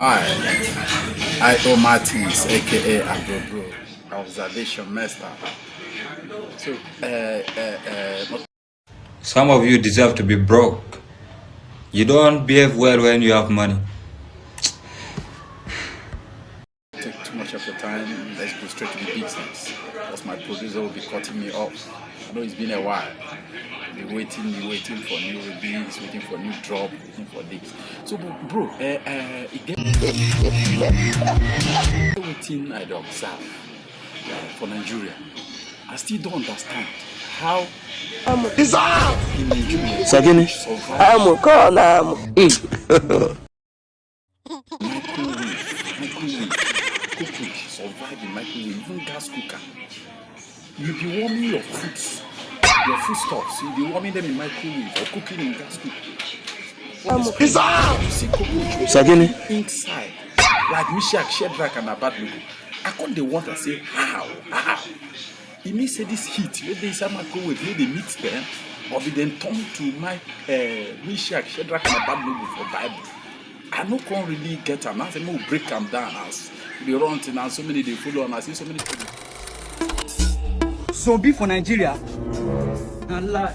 I Omatis, aka Agro Observation Master. So, Some of you deserve to be broke. You don't behave well when you have money. take too much of your time. Let's go straight to the business. Because my producer will be cutting me off. I know it's been a while. Be waiting for new release, waiting for new drop, waiting for this. So, bro, it get everything I observe for Nigeria. I still don't understand how in Nigeria Sagini, survive call now. microwave, cockroach survive in microwave, even gas cooker. You be warming your foods, your foodstuffs. You be warming them in microwave or cooking in gas cooker. You see cockroach Sagini, inside, like Mishak, Shadrach, and Abednego. I can't the water say how. It means say this heat wey dey inside microwave no dey meet them, or be then turn to my Mishak, Shadrach, and Abednego for Bible. I no can really get am. I say no break them down as they run thing and so many they follow and I see so many people. Zombie for Nigeria. And lie.